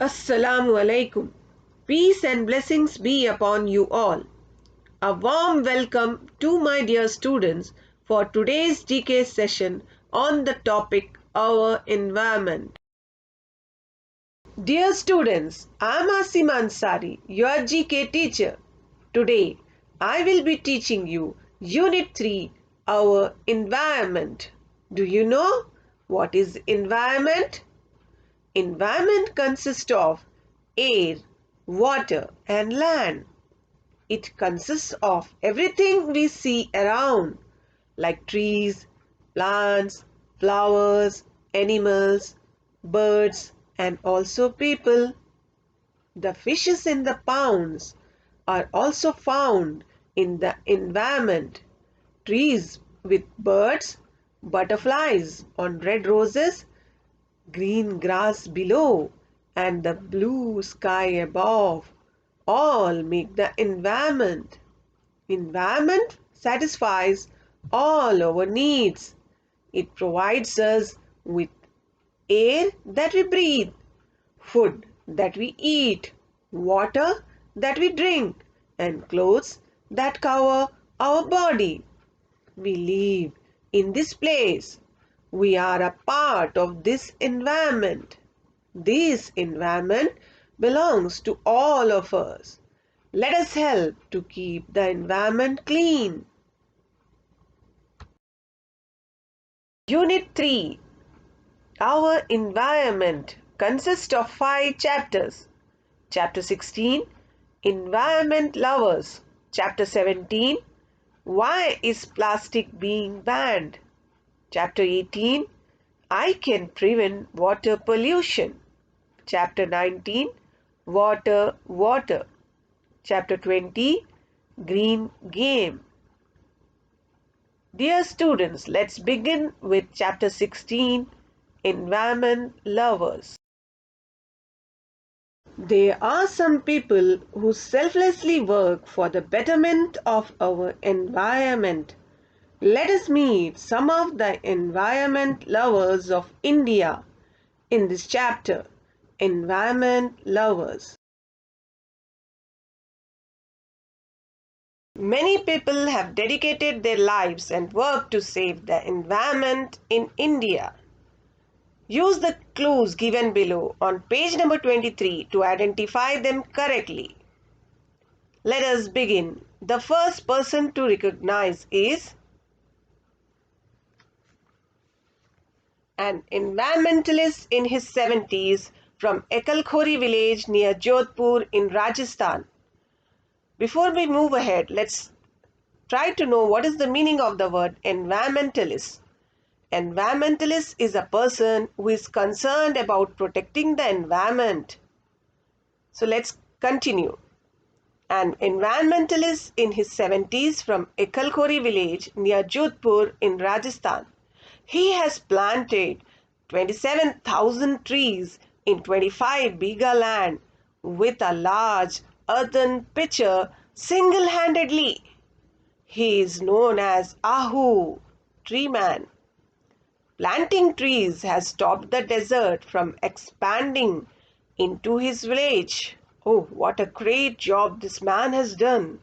Assalamu alaikum. Peace and blessings be upon you all. A warm welcome to my dear students for today's GK session on the topic our environment. Dear students, I am Asema Ansari, your GK teacher. Today, I will be teaching you Unit 3, our environment. Do you know what is environment? Environment consists of air, water and land. It consists of everything we see around like trees, plants, flowers, animals, birds and also people. The fishes in the ponds are also found in the environment. Trees with birds, butterflies on red roses, green grass below and the blue sky above all make the environment. Environment satisfies all our needs. It provides us with air that we breathe, food that we eat, water that we drink, and clothes that cover our body. We live in this place. We are a part of this environment. This environment belongs to all of us. Let us help to keep the environment clean. Unit 3. Our environment consists of 5 chapters. Chapter 16. Environment Lovers. Chapter 17. Why is plastic being banned? Chapter 18. I can prevent water pollution. Chapter 19. Water. Chapter 20. Green Game. Dear students, let's begin with Chapter 16. Environment Lovers. There are some people who selflessly work for the betterment of our environment. Let us meet some of the environment lovers of India in this chapter. Environment Lovers. Many people have dedicated their lives and work to save the environment in India. Use the clues given below on page number 23 to identify them correctly. Let us begin. The first person to recognize is an environmentalist in his 70s from Ekalkhori village near Jodhpur in Rajasthan. Before we move ahead, let's try to know what is the meaning of the word environmentalist. Environmentalist is a person who is concerned about protecting the environment. So let's continue. An environmentalist in his 70s from Ekalkhori village near Jodhpur in Rajasthan. He has planted 27,000 trees in 25 bighas land with a large earthen pitcher single-handedly. He is known as Ahu, tree man. Planting trees has stopped the desert from expanding into his village. Oh, what a great job this man has done.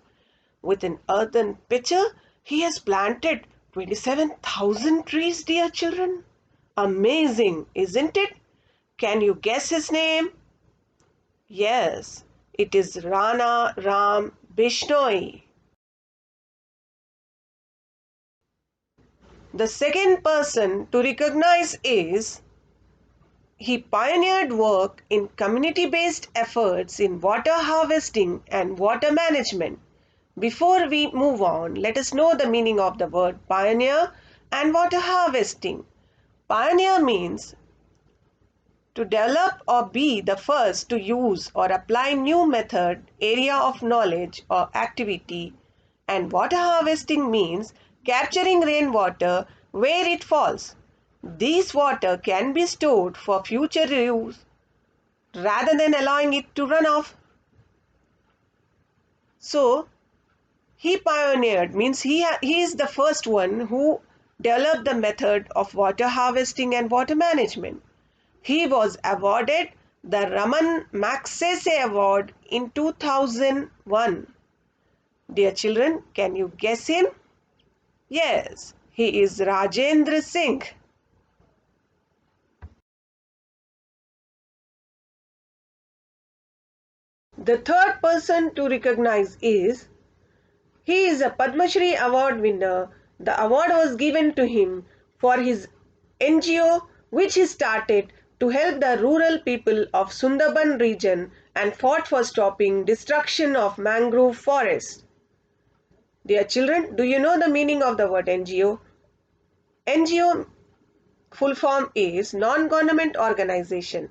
With an earthen pitcher, he has planted 27,000 trees, dear children. Amazing, isn't it? Can you guess his name? Yes, it is Rana Ram Bishnoi. The second person to recognize is he pioneered work in community-based efforts in water harvesting and water management. Before we move on, let us know the meaning of the word pioneer and water harvesting. Pioneer means to develop or be the first to use or apply new method, area of knowledge or activity, and water harvesting means capturing rainwater where it falls. This water can be stored for future use rather than allowing it to run off. So, he pioneered means he is the first one who developed the method of water harvesting and water management. He was awarded the Raman Magsaysay Award in 2001. Dear children, can you guess him? Yes, he is Rajendra Singh. The third person to recognize is he is a Padma Shri Award winner. The award was given to him for his NGO which he started to help the rural people of Sundarban region and fought for stopping destruction of mangrove forests. Dear children, do you know the meaning of the word NGO? NGO full form is non-government organization.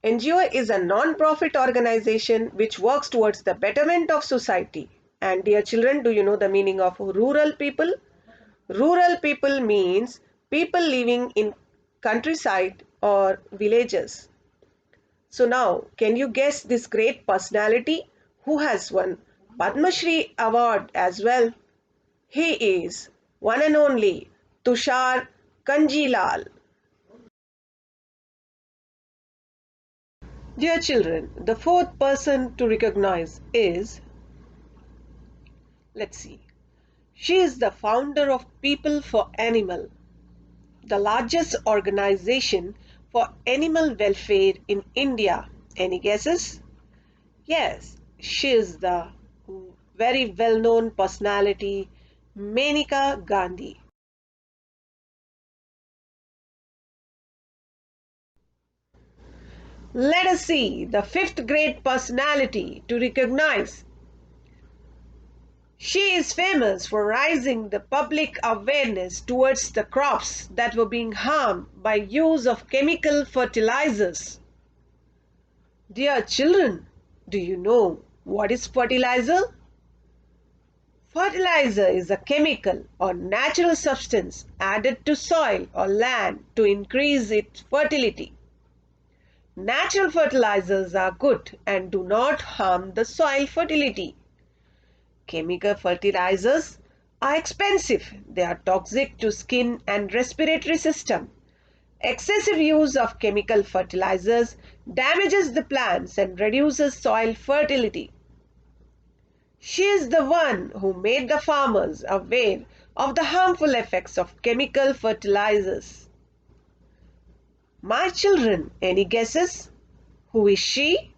NGO is a non-profit organization which works towards the betterment of society. And dear children, do you know the meaning of rural people? Rural people means people living in countryside or villages. So now, can you guess this great personality who has won Padma Shri Award as well? He is one and only Tushar Kanjilal. Dear children, the fourth person to recognize is, let's see, she is the founder of People for Animal, the largest organization for animal welfare in India. Any guesses? Yes, she is the very well-known personality Maneka Gandhi. Let us see the fifth great personality to recognize. She is famous for raising the public awareness towards the crops that were being harmed by use of chemical fertilizers. Dear children, do you know what is fertilizer? Fertilizer is a chemical or natural substance added to soil or land to increase its fertility. Natural fertilizers are good and do not harm the soil fertility. Chemical fertilizers are expensive. They are toxic to skin and respiratory system. Excessive use of chemical fertilizers damages the plants and reduces soil fertility. She is the one who made the farmers aware of the harmful effects of chemical fertilizers. My children, any guesses? Who is she?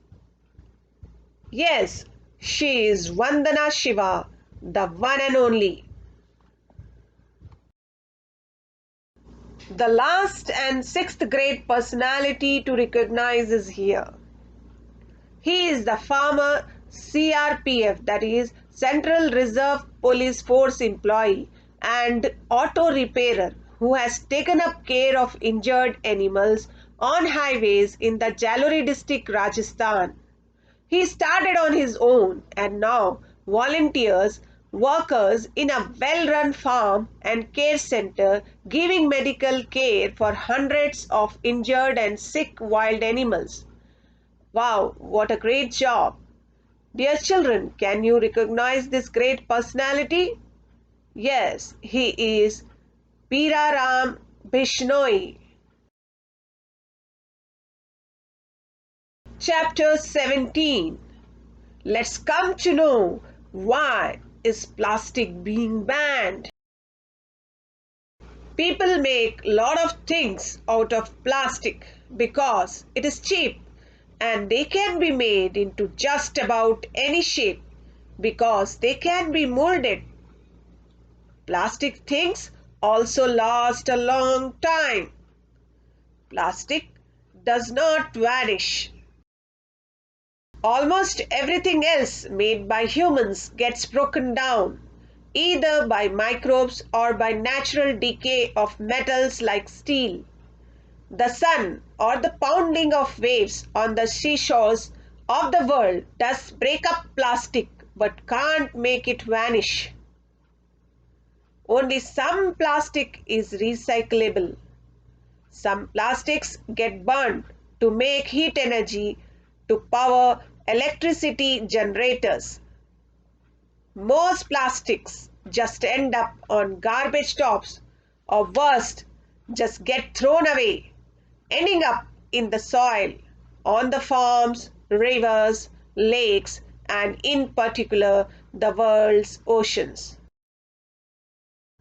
Yes, she is Vandana Shiva, the one and only. The last and sixth great personality to recognize is here. He is the former CRPF, that is Central Reserve Police Force employee and auto repairer who has taken up care of injured animals on highways in the Jalori district, Rajasthan. He started on his own and now volunteers workers in a well-run farm and care center giving medical care for hundreds of injured and sick wild animals. Wow, what a great job! Dear children, can you recognize this great personality? Yes, he is Piraram Bishnoi. Chapter 17. Let's come to know why is plastic being banned. People make a lot of things out of plastic because it is cheap and they can be made into just about any shape because they can be molded. Plastic things also last a long time. Plastic does not vanish. Almost everything else made by humans gets broken down, either by microbes or by natural decay of metals like steel. The sun or the pounding of waves on the seashores of the world does break up plastic but can't make it vanish. Only some plastic is recyclable. Some plastics get burned to make heat energy to power electricity generators. Most plastics just end up on garbage tops or worst, just get thrown away, ending up in the soil, on the farms, rivers, lakes, and in particular the world's oceans.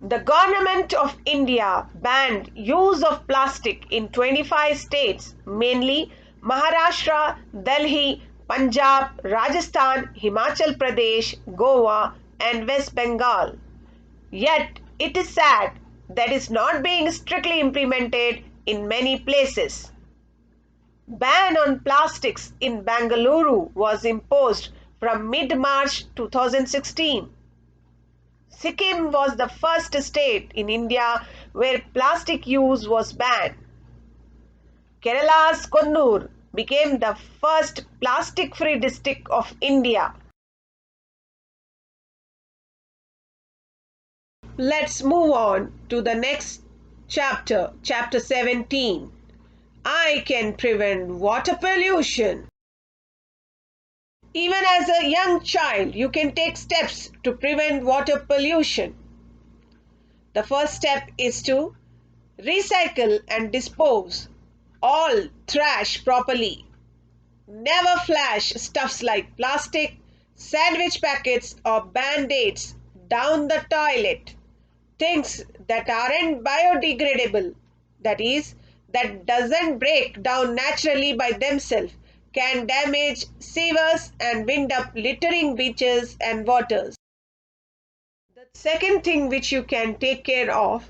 The government of India banned use of plastic in 25 states, mainly Maharashtra, Delhi, Punjab, Rajasthan, Himachal Pradesh, Goa, and West Bengal. Yet it is sad that is not being strictly implemented in many places. Ban on plastics in Bengaluru was imposed from mid-March 2016. Sikkim was the first state in India where plastic use was banned. Kerala's Kannur became the first plastic-free district of India. Let's move on to the next chapter, chapter 17. I can prevent water pollution. Even as a young child, you can take steps to prevent water pollution. The first step is to recycle and dispose all trash properly. Never flush stuffs like plastic, sandwich packets, or band-aids down the toilet. Things that aren't biodegradable, that is, that doesn't break down naturally by themselves, can damage sewers and wind up littering beaches and waters. The second thing which you can take care of,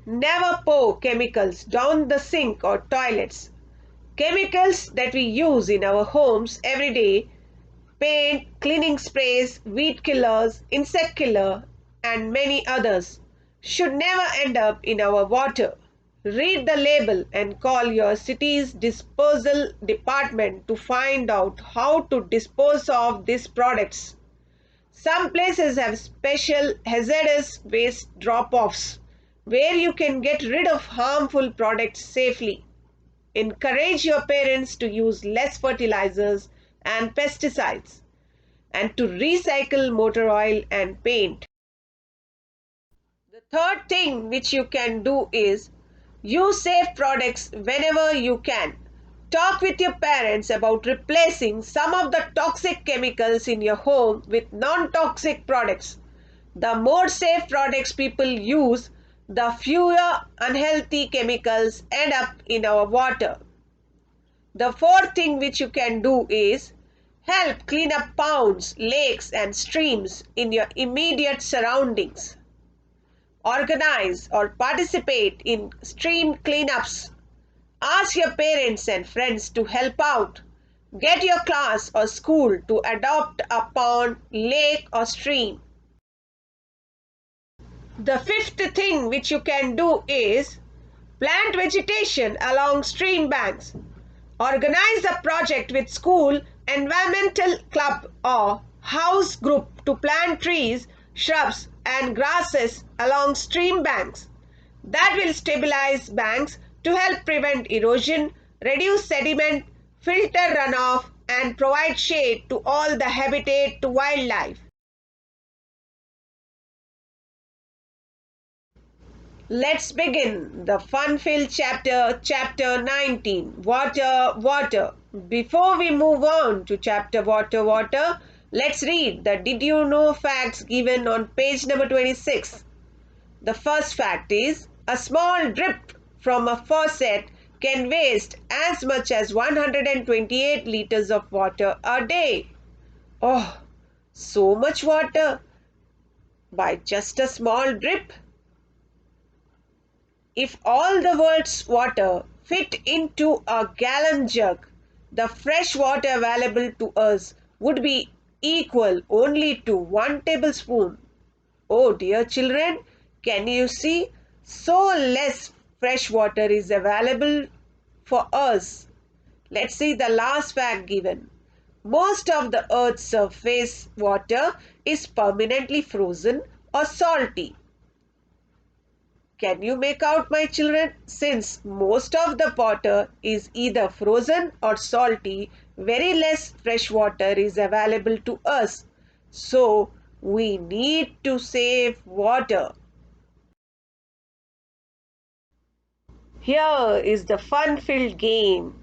never pour chemicals down the sink or toilets. Chemicals that we use in our homes every day, paint, cleaning sprays, weed killers, insect killer, and many others, should never end up in our water. Read the label and call your city's disposal department to find out how to dispose of these products. Some places have special hazardous waste drop-offs where you can get rid of harmful products safely. Encourage your parents to use less fertilizers and pesticides and to recycle motor oil and paint. The third thing which you can do is use safe products whenever you can. Talk with your parents about replacing some of the toxic chemicals in your home with non-toxic products. The more safe products people use, the fewer unhealthy chemicals end up in our water. The fourth thing which you can do is help clean up ponds, lakes, and streams in your immediate surroundings. Organize or participate in stream cleanups. Ask your parents and friends to help out. Get your class or school to adopt a pond, lake, or stream. The fifth thing which you can do is plant vegetation along stream banks. Organize a project with school, environmental club, or house group to plant trees, shrubs, and grasses along stream banks. That will stabilize banks to help prevent erosion, reduce sediment, filter runoff, and provide shade to all the habitat to wildlife. Let's begin the fun-filled chapter, chapter 19, Water, Water. Before we move on to chapter Water, Water, let's read the Did You Know facts given on page number 26. The first fact is, a small drip from a faucet can waste as much as 128 liters of water a day. Oh, so much water by just a small drip. If all the world's water fit into a gallon jug, the fresh water available to us would be equal only to 1 tablespoon. Oh dear children, can you see? So less fresh water is available for us. Let's see the last fact given. Most of the earth's surface water is permanently frozen or salty. Can you make out, my children? Since most of the water is either frozen or salty, very less fresh water is available to us. So, we need to save water. Here is the fun-filled game.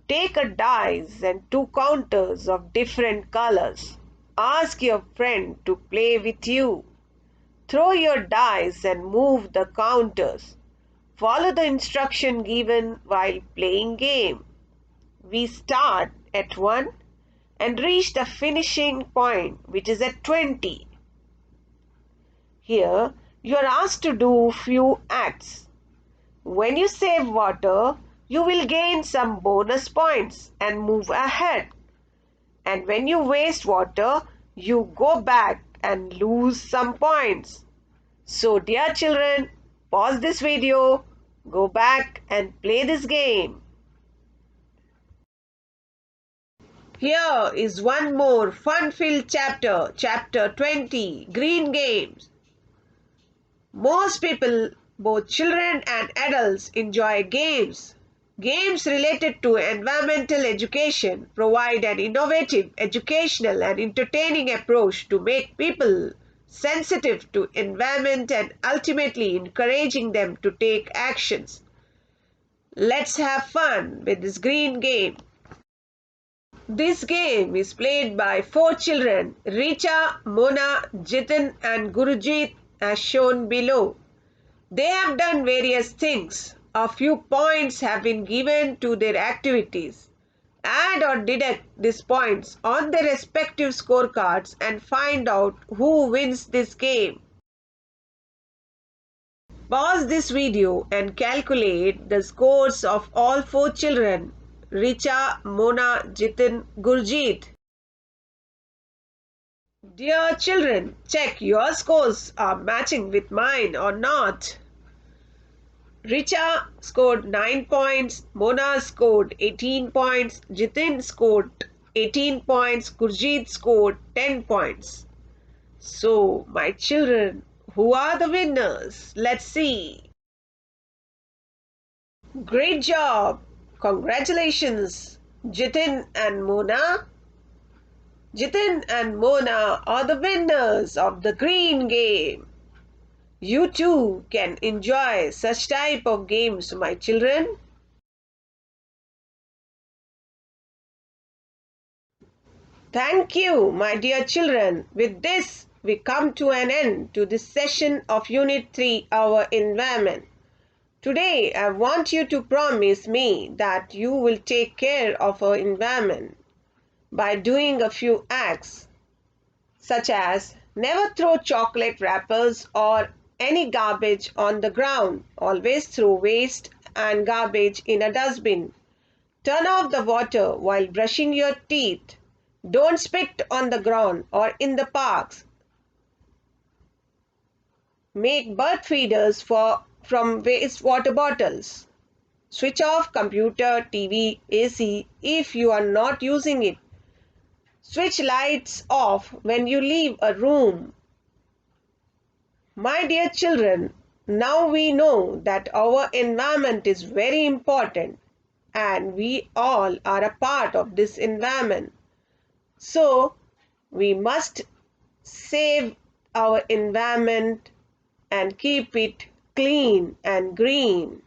Take a dice and two counters of different colors. Ask your friend to play with you. Throw your dice and move the counters. Follow the instruction given while playing game. We start at 1 and reach the finishing point, which is at 20. Here you are asked to do few acts. When you save water, you will gain some bonus points and move ahead. And when you waste water, you go back and lose some points. So dear children, pause this video, go back and play this game. Here is one more fun-filled chapter, chapter 20, Green Games. Most people, both children and adults, enjoy games. Games related to environmental education provide an innovative, educational and entertaining approach to make people sensitive to environment and ultimately encouraging them to take actions. Let's have fun with this green game. This game is played by 4 children, Richa, Mona, Jitin and Gurujit as shown below. They have done various things. A few points have been given to their activities. Add or deduct these points on their respective scorecards and find out who wins this game. Pause this video and calculate the scores of all 4 children, Richa, Mona, Jitin, Gurjeet. Dear children, check your scores are matching with mine or not. Richa scored 9 points, Mona scored 18 points, Jitin scored 18 points, Gurjeet scored 10 points. So, my children, who are the winners? Let's see. Great job! Congratulations, Jitin and Mona. Jitin and Mona are the winners of the green game. You too can enjoy such type of games, my children. Thank you, my dear children. With this, we come to an end to this session of Unit 3, Our Environment. Today, I want you to promise me that you will take care of our environment by doing a few acts, such as never throw chocolate wrappers or any garbage on the ground. Always throw waste and garbage in a dustbin. Turn off the water while brushing your teeth. Don't spit on the ground or in the parks. Make bird feeders from wastewater bottles. Switch off computer, TV, AC if you are not using it. Switch lights off when you leave a room. My dear children, now we know that our environment is very important and we all are a part of this environment. So, we must save our environment and keep it clean and green.